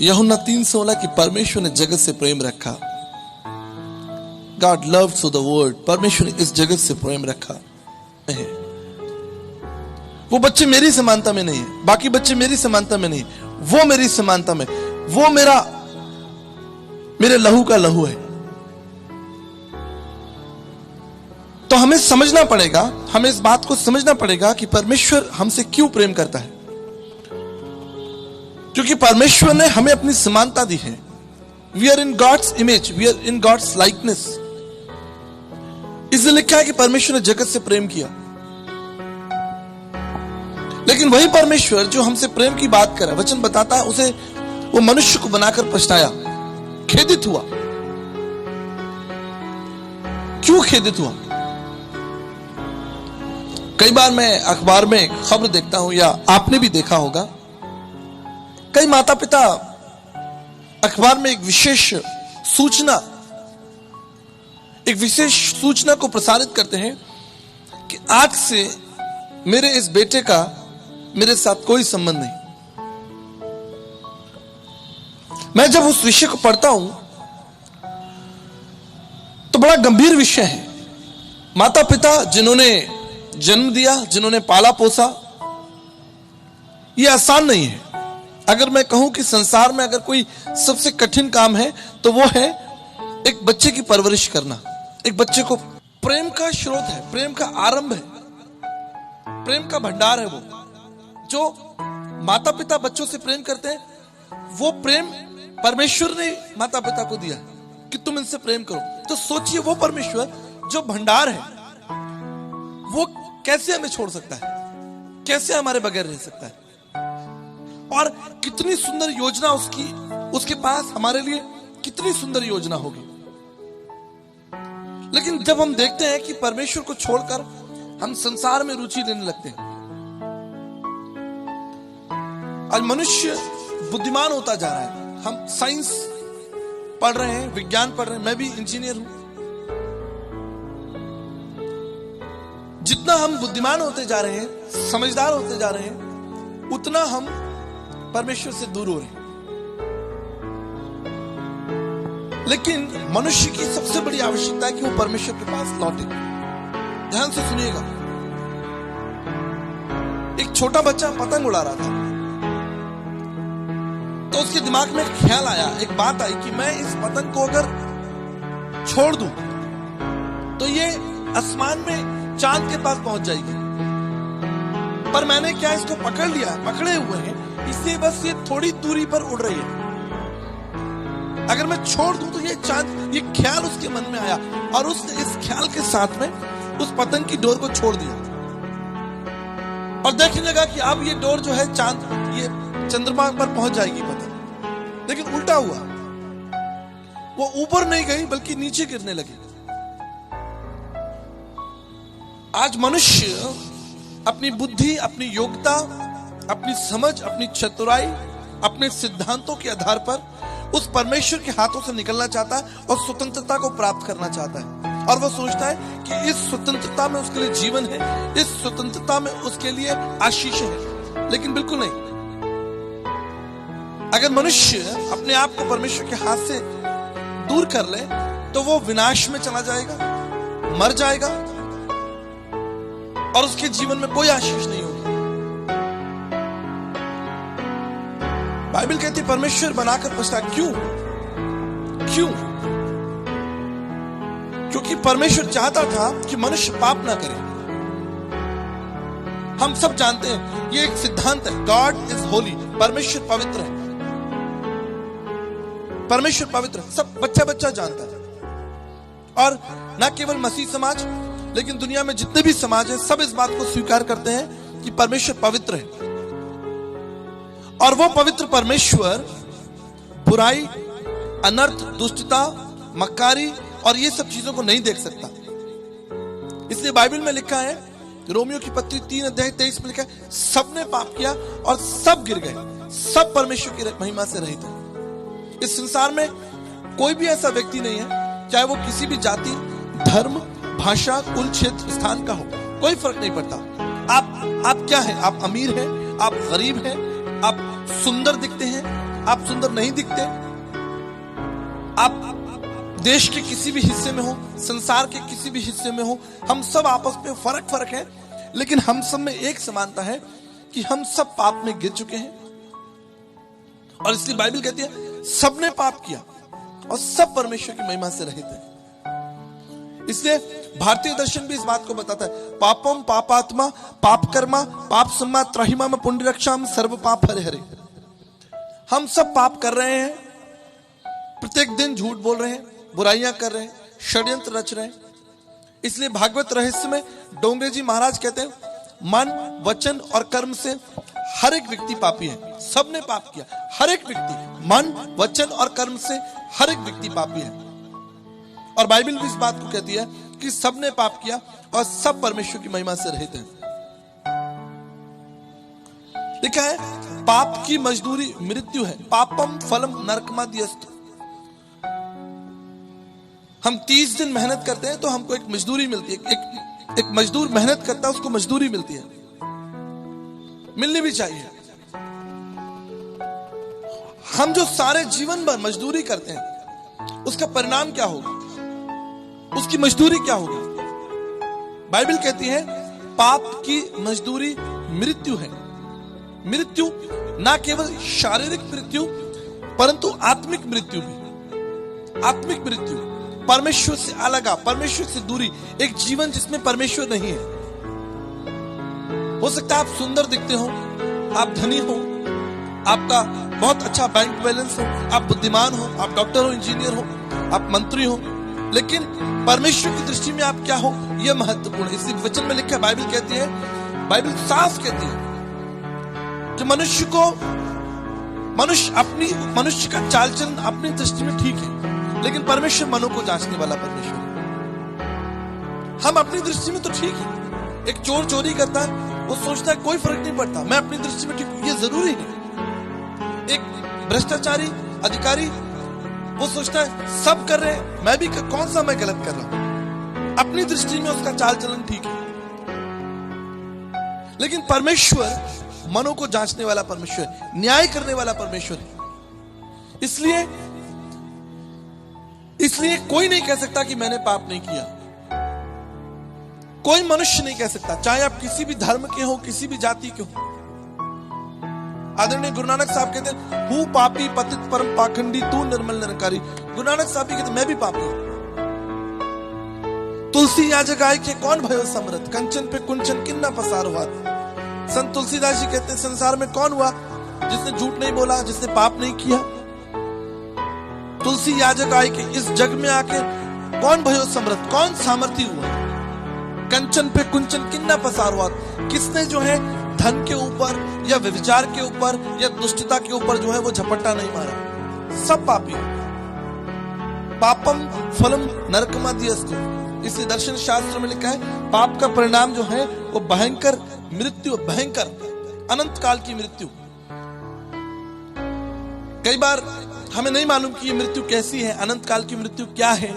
यूहन्ना 3:16 कि परमेश्वर ने जगत से प्रेम रखा। God loved so the world, परमेश्वर ने इस जगत से प्रेम रखा है। वो बच्चे मेरी समानता में नहीं है, बाकी बच्चे मेरी समानता में नहीं, वो मेरी समानता में, वो मेरे लहू का लहू है। तो हमें समझना पड़ेगा, हमें इस बात को समझना पड़ेगा कि परमेश्वर हमसे क्यों प्रेम करता है। क्योंकि परमेश्वर ने हमें अपनी समानता दी है। We are in God's image, we are in God's likeness. इसलिए लिखा है कि परमेश्वर ने जगत से प्रेम किया। लेकिन वही परमेश्वर जो हमसे प्रेम की बात करे, वचन बताता है उसे वो मनुष्य को बनाकर पछताया, खेदित हुआ। क्यों खेदित हुआ? कई बार मैं अखबार में खबर देखता हूं, या आपने भी देखा होगा, कई माता पिता अखबार में एक विशेष सूचना को प्रसारित करते हैं कि आज से मेरे इस बेटे का मेरे साथ कोई संबंध नहीं। मैं जब उस विषय को पढ़ता हूं तो बड़ा गंभीर विषय है। माता पिता जिन्होंने जन्म दिया, जिन्होंने पाला पोसा, यह आसान नहीं है। अगर मैं कहूं कि संसार में अगर कोई सबसे कठिन काम है तो वो है एक बच्चे की परवरिश करना। एक बच्चे को प्रेम का स्रोत है, प्रेम का आरंभ है, प्रेम का भंडार है। वो जो माता पिता बच्चों से प्रेम करते हैं, वो प्रेम परमेश्वर ने माता पिता को दिया कि तुम इनसे प्रेम करो। तो सोचिए, वो परमेश्वर जो भंडार है वो कैसे हमें छोड़ सकता है, कैसे हमारे बगैर रह सकता है। और कितनी सुंदर योजना उसके पास हमारे लिए, कितनी सुंदर योजना होगी। लेकिन जब हम देखते हैं कि परमेश्वर को छोड़कर हम संसार में रुचि लेने लगते हैं, आज मनुष्य बुद्धिमान होता जा रहा है। हम साइंस पढ़ रहे हैं, विज्ञान पढ़ रहे हैं, मैं भी इंजीनियर हूं। जितना हम बुद्धिमान होते जा रहे हैं, समझदार होते जा रहे हैं, उतना हम परमेश्वर से दूर हो रहे हैं। लेकिन मनुष्य की सबसे बड़ी आवश्यकता है कि वो परमेश्वर के पास लौटे। ध्यान से सुनिएगा। एक छोटा बच्चा पतंग उड़ा रहा था, तो उसके दिमाग में एक ख्याल आया, एक बात आई कि मैं इस पतंग को अगर छोड़ दूं तो ये आसमान में चांद के पास पहुंच जाएगी। पर मैंने क्या इसको पकड़ लिया, पकड़े हुए हैं, इससे बस ये थोड़ी दूरी पर उड़ रही है। अगर मैं छोड़ दूं तो ये चांद, ये ख्याल उसके मन में आया और उसने इस ख्याल के साथ में उस पतंग की डोर को छोड़ दिया और देखने लगा कि अब ये डोर जो है चांद, ये चंद्रमा पर पहुंच जाएगी पतंग। लेकिन उल्टा हुआ, वो ऊपर नहीं गई बल्कि नीचे गिरने लगी। आज मनुष्य अपनी बुद्धि, अपनी योग्यता, अपनी समझ, अपनी चतुराई, अपने सिद्धांतों के आधार पर उस परमेश्वर के हाथों से निकलना चाहता है और स्वतंत्रता को प्राप्त करना चाहता है। और वो सोचता है कि इस स्वतंत्रता में उसके लिए जीवन है, इस स्वतंत्रता में उसके लिए आशीष है। लेकिन बिल्कुल नहीं। अगर मनुष्य अपने आप को परमेश्वर के हाथ से दूर कर ले तो वो विनाश में चला जाएगा, मर जाएगा और उसके जीवन में कोई आशीष नहीं होगी। बाइबल कहती है परमेश्वर बनाकर पछता। क्यों? क्योंकि परमेश्वर चाहता था कि मनुष्य पाप ना करे। हम सब जानते हैं, ये एक सिद्धांत है, गॉड इज होली, परमेश्वर पवित्र है। परमेश्वर पवित्र, सब बच्चा जानता है। और ना केवल मसीह समाज, लेकिन दुनिया में जितने भी समाज हैं, सब इस बात को स्वीकार करते हैं कि परमेश्वर पवित्र है। और वो पवित्र परमेश्वर बुराई, अनर्थ, दुष्टता, मक्कारी और ये सब चीजों को नहीं देख सकता। इसलिए बाइबल में लिखा है, रोमियो की पत्री 3:23 में लिखा है, सबने पाप किया और सब गिर गए, सब परमेश्वर की महिमा से रहित है। इस संसार में कोई भी ऐसा व्यक्ति नहीं है, चाहे वो किसी भी जाति, धर्म, भाषा, कुल, क्षेत्र, स्थान का हो, कोई फर्क नहीं पड़ता। आप क्या हैं? आप अमीर हैं, आप गरीब हैं, आप सुंदर दिखते हैं, आप सुंदर नहीं दिखते, आप देश के किसी भी हिस्से में हो, संसार के किसी भी हिस्से में हो, हम सब आपस में फर्क है, लेकिन हम सब में एक समानता है कि हम सब पाप में गिर चुके हैं। और इसलिए बाइबल कहती है सबने पाप किया और सब परमेश्वर की महिमा से रहित है। इसलिए भारतीय दर्शन भी इस बात को बताता है, पापम पापात्मा पाप कर्मा पाप सम्मा त्राहिमा में पुण्य रक्षाम सर्व पाप हरे हरे। हम सब पाप कर रहे हैं, प्रत्येक दिन झूठ बोल रहे हैं, बुराइयां कर रहे हैं, षड्यंत्र रच रहे हैं। इसलिए भागवत रहस्य में डोंगरे जी महाराज कहते हैं, मन वचन और कर्म से हर एक व्यक्ति पापी है। सबने पाप किया, हर एक व्यक्ति मन वचन और कर्म से हर एक व्यक्ति पापी है। और बाइबल भी इस बात को कहती है कि सबने पाप किया और सब परमेश्वर की महिमा से रहित हैं। लिखा है पाप की मजदूरी मृत्यु है, पापम फलम नरकमाद्यस्तु। हम 30 दिन मेहनत करते हैं तो हमको एक मजदूरी मिलती है, एक मजदूर मेहनत करता है उसको मजदूरी मिलती है, मिलनी भी चाहिए। हम जो सारे जीवन भर मजदूरी करते हैं उसका परिणाम क्या होगा, उसकी मजदूरी क्या होगी? बाइबल कहती है पाप की मजदूरी मृत्यु है। मृत्यु ना केवल शारीरिक मृत्यु परंतु आत्मिक मृत्यु भी। आत्मिक मृत्यु, परमेश्वर से अलग, परमेश्वर से दूरी, एक जीवन जिसमें परमेश्वर नहीं है। हो सकता है आप सुंदर दिखते हो, आप धनी हो, आपका बहुत अच्छा बैंक बैलेंस हो, आप बुद्धिमान हो, आप डॉक्टर हो, इंजीनियर हो, आप मंत्री हो, लेकिन परमेश्वर की दृष्टि में आप क्या हो यह महत्वपूर्ण है। इसी वचन में लिखा है, बाइबल कहती है, बाइबल साफ कहती है कि मनुष्य का चाल चलन अपनी दृष्टि में ठीक है, लेकिन परमेश्वर मनों को जांचने वाला परमेश्वर है। हम अपनी दृष्टि में तो ठीक है, एक चोर चोरी करता है वो सोचता है कोई फर्क नहीं पड़ता, मैं अपनी दृष्टि में ठीक हूं, ये जरूरी है। एक भ्रष्टाचारी अधिकारी वो सोचता है सब कर रहे हैं, मैं भी कौन सा मैं गलत कर रहा हूं, अपनी दृष्टि में उसका चाल चलन ठीक है। लेकिन परमेश्वर मनों को जांचने वाला परमेश्वर है, न्याय करने वाला परमेश्वर है। इसलिए कोई नहीं कह सकता कि मैंने पाप नहीं किया। कोई मनुष्य नहीं कह सकता, चाहे आप किसी भी धर्म के हो, किसी भी जाति के हो। आदरणीय गुरु नानक साहब कहते हैं, हूं पापी पतित परम पाखंडी तू निर्मल निरंकारी। गुरु नानक साहब भी कहते मैं भी पापी हूं। तुलसी याजक आए के कौन भयो समृत, कंचन पे कुंचन किन्ना पसार हुआ। संत तुलसीदास जी कहते हैं संसार में कौन हुआ जिसने झूठ नहीं बोला, जिसने पाप नहीं किया। तुलसी याजक आए के इस जग में आके कौन भयो समृत, कौन सामर्थी हुआ। कंचन पे कुंचन किन्ना पसार हुआ, किसने जो है धन के ऊपर या व्यभिचार के ऊपर या दुष्टता के ऊपर जो है वो झपट्टा नहीं मारा। सब पापी, पापम फलम नरकमाद्यस्तु। इसलिए दर्शन शास्त्र में लिखा है पाप का परिणाम जो है वो भयंकर मृत्यु, भयंकर अनंत काल की मृत्यु। कई बार हमें नहीं मालूम कि ये मृत्यु कैसी है, अनंत काल की मृत्यु क्या है,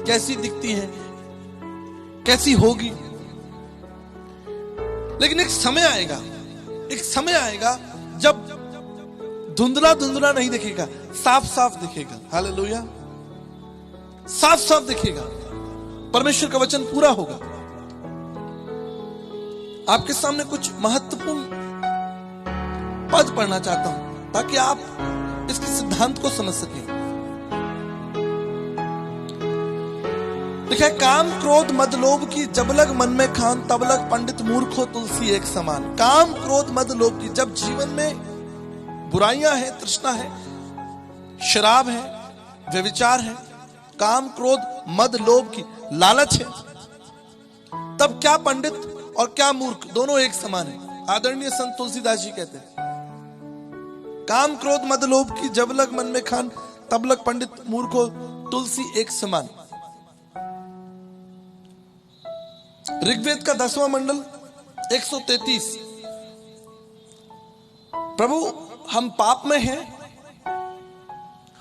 कैसी दिखती है, कैसी होगी। लेकिन एक समय आएगा जब धुंधला धुंधला नहीं दिखेगा, साफ साफ दिखेगा। हालेलुया, साफ साफ दिखेगा, परमेश्वर का वचन पूरा होगा। आपके सामने कुछ महत्वपूर्ण पद पढ़ना चाहता हूं ताकि आप इसके सिद्धांत को समझ सकें। लिखा है काम क्रोध मद लोभ की जब लग मन में खान तब लग पंडित मूर्ख हो तुलसी एक समान। काम क्रोध मद लोभ की, जब जीवन में बुराइयां हैं, तृष्णा है, शराब है, व्यभिचार है, काम क्रोध मद लोभ की लालच है, तब क्या पंडित और क्या मूर्ख दोनों एक समान है। आदरणीय संत तुलसीदास जी कहते हैं काम क्रोध मद लोभ की जब लग मन में खान तब लग पंडित मूर्ख हो तुलसी एक समान। ऋग्वेद का 10वां मंडल 133। प्रभु हम पाप में हैं,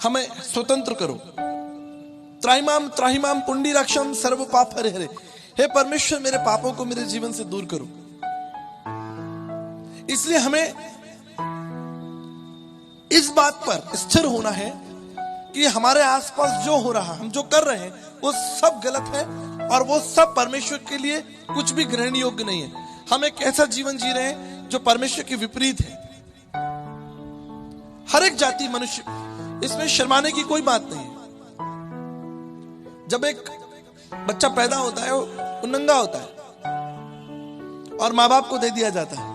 हमें स्वतंत्र करो। त्राहिमाम त्राहिमाम पुंडी रक्षम सर्व पाप हरे हरे। हे परमेश्वर मेरे पापों को मेरे जीवन से दूर करो। इसलिए हमें इस बात पर स्थिर होना है कि हमारे आसपास जो हो रहा, हम जो कर रहे हैं, वो सब गलत है और वो सब परमेश्वर के लिए कुछ भी ग्रहण योग्य नहीं है। हम एक ऐसा जीवन जी रहे हैं जो परमेश्वर के विपरीत है। हर एक जाति मनुष्य, इसमें शर्माने की कोई बात नहीं है। जब एक बच्चा पैदा होता है वो नंगा होता है और माँ बाप को दे दिया जाता है,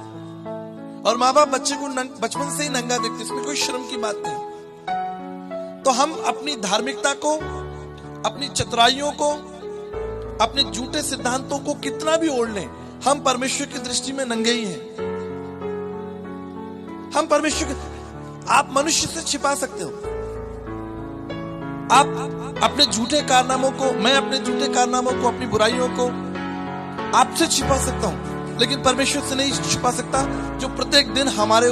और माँ बाप बच्चे को बचपन से ही नंगा देखते, इसमें कोई शर्म की बात नहीं। तो हम अपनी धार्मिकता को, अपनी चतुराइयों को, अपने झूठे सिद्धांतों को कितना भी ओढ़ लें, हम परमेश्वर की दृष्टि में नंगे ही हैं। हम परमेश्वर के, आप मनुष्य से छिपा सकते हो, आप अपने झूठे कारनामों को, मैं अपने झूठे कारनामों को, अपनी बुराइयों को आपसे छिपा सकता हूं, लेकिन परमेश्वर से नहीं छिपा सकता, जो प्रत्येक दिन हमारे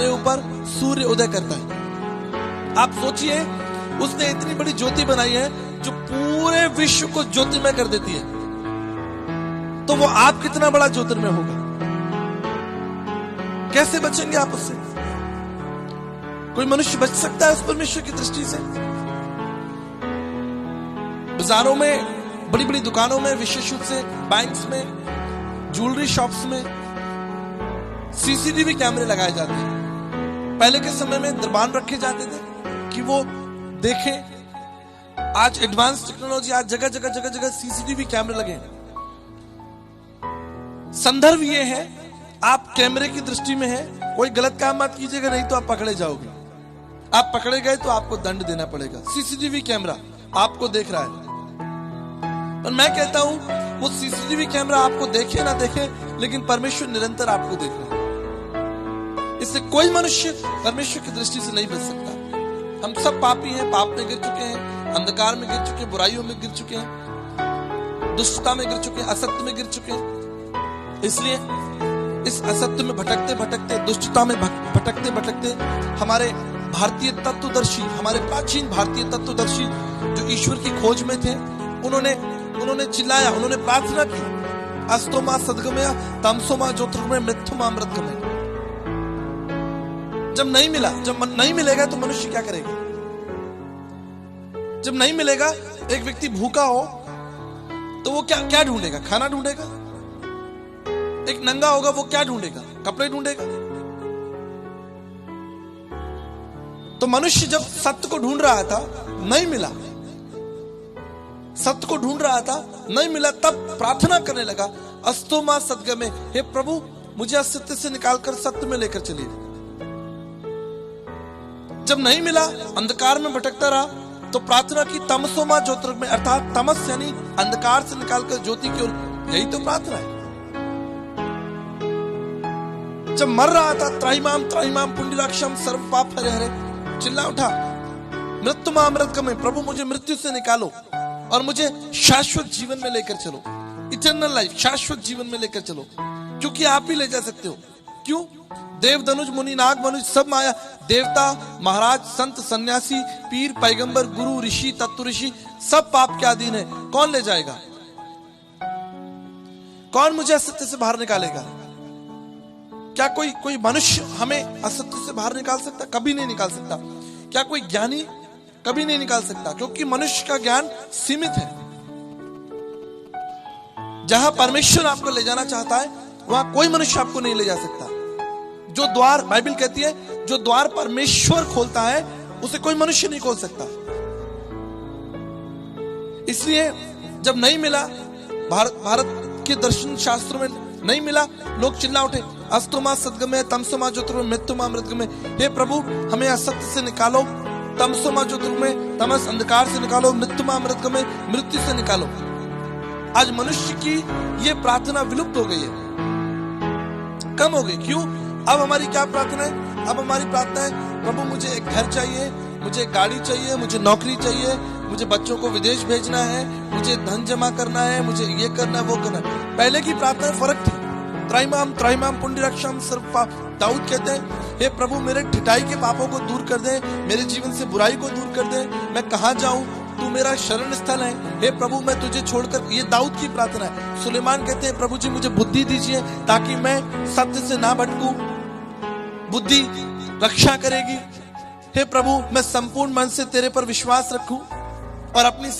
ऊपर सूर्य उदय करता है। आप सोचिए, उसने इतनी बड़ी ज्योति बनाई है जो पूरे विश्व को ज्योतिमय कर देती है, तो वो आप कितना बड़ा ज्योतिर्मय होगा। कैसे बचेंगे आप उससे? कोई मनुष्य बच सकता है उस परमेश्वर की दृष्टि से? बाजारों में, बड़ी बड़ी दुकानों में, विशेष रूप से बैंक्स में, ज्वेलरी शॉप्स में सीसीटीवी कैमरे लगाए जाते हैं। पहले के समय में दरबान रखे जाते थे कि वो देखें। आज एडवांस टेक्नोलॉजी, आज जगह जगह सीसीटीवी कैमरे लगे। संदर्भ ये है, आप कैमरे की दृष्टि में है, कोई गलत काम मत कीजिएगा, नहीं तो आप पकड़े जाओगे। आप पकड़े गए तो आपको दंड देना पड़ेगा। सीसीटीवी कैमरा आपको देख रहा है, और मैं कहता हूं वो सीसीटीवी कैमरा आपको देखे ना देखे, लेकिन परमेश्वर निरंतर आपको देख रहा है। इससे कोई मनुष्य परमेश्वर की दृष्टि से नहीं बच सकता। हम सब पापी हैं, पाप में गिर चुके हैं, अंधकार में गिर चुके हैं, बुराइयों में गिर चुके हैं, दुष्टता में गिर चुके हैं, असत्य में गिर चुके हैं। इसलिए इस असत्य में भटकते भटकते, दुष्टता में भटकते भटकते, हमारे भारतीय तत्वदर्शी, हमारे प्राचीन भारतीय तत्वदर्शी जो ईश्वर की खोज में थे, उन्होंने चिल्लाया, उन्होंने प्रार्थना की, अस्तो मां सद्गमया तमसो मां ज्योतिर्गमय मृत्यु मां अमृतगमय। जब नहीं मिला, जब नहीं मिलेगा तो मनुष्य क्या करेगा? जब नहीं मिलेगा, एक व्यक्ति भूखा हो तो वो क्या ढूंढेगा? खाना ढूंढेगा। एक नंगा होगा, वो क्या ढूंढेगा? कपड़े ढूंढेगा। तो मनुष्य जब सत्य को ढूंढ रहा था, नहीं मिला, सत्य को ढूंढ रहा था, नहीं मिला, तब प्रार्थना करने लगा, अस्तो मां सद्गमय, हे प्रभु मुझे असत्य से निकालकर सत्य में लेकर चलिए। जब नहीं मिला, अंधकार में भटकता रहा, तो प्रार्थना की, तमसो मां ज्योतिर्गमय, अर्थात तमस यानी अंधकार से निकालकर ज्योति की ओर। यही तो प्रार्थना है। जब मर रहा था, त्राहिमाम पुंडरीकाक्षम सर्व पाप हरे हरे, चिल्ला उठा, मृत्यु मां अमृतगमय, प्रभु मुझे मृत्यु से निकालो और मुझे शाश्वत जीवन में लेकर चलो। इटर्नल लाइफ, शाश्वत जीवन में लेकर चलो, क्योंकि आप ही ले जा सकते हो। क्यों? देव धनुष मुनि नाग मनुष्य सब माया, देवता महाराज संत सन्यासी पीर पैगंबर गुरु ऋषि तत्व ऋषि सब पाप के अधीन है। कौन ले जाएगा? कौन मुझे असत्य से बाहर निकालेगा? क्या कोई मनुष्य हमें असत्य से बाहर निकाल सकता? कभी नहीं निकाल सकता। क्या कोई ज्ञानी? कभी नहीं निकाल सकता, क्योंकि मनुष्य का ज्ञान सीमित है। जहां परमेश्वर आपको ले जाना चाहता है, वहां कोई मनुष्य आपको नहीं ले जा सकता। जो द्वार, बाइबल कहती है, जो द्वार परमेश्वर खोलता है उसे कोई मनुष्य नहीं खोल सकता। इसलिए जब नहीं मिला, भारत के दर्शन शास्त्रों में नहीं मिला, लोग चिल्ला उठे, अस्तो मां सद्गमय तमसो मां ज्योतिर्गमय मृत्यु मां अमृतगमय, हे प्रभु हमें असत्य से निकालो, तमसो मां ज्योतिर्गमय, तमस अंधकार से निकालो, मृत्यु मां अमृतगमय, मृत्यु से निकालो। आज मनुष्य की ये प्रार्थना विलुप्त हो गई है, कम हो गई। क्यों? अब हमारी क्या प्रार्थना है? अब हमारी प्रार्थना है, प्रभु मुझे एक घर चाहिए, मुझे एक गाड़ी चाहिए, मुझे नौकरी चाहिए, मुझे बच्चों को विदेश भेजना है, मुझे धन जमा करना है, मुझे ये करना है, वो करना है। पहले की प्रार्थना फर्क थी। त्राहिमाम पुंडरीकाक्षम सर्व पाप। दाऊद कहते हैं, हे प्रभु मेरे ढिठाई के पापों को दूर कर दे, मेरे जीवन से बुराई को दूर कर दे, मैं कहां जाऊं, तू मेरा शरण स्थल है, हे प्रभु मैं तुझे छोड़कर। ये दाऊद की प्रार्थना है। सुलेमान कहते हैं, प्रभु जी मुझे बुद्धि दीजिए ताकि मैं सत्य से ना भटकूं। बुद्धि रक्षा करेगी। हे प्रभु, मैं संपूर्ण मन से तेरे पर विश्वास रखूं और अपनी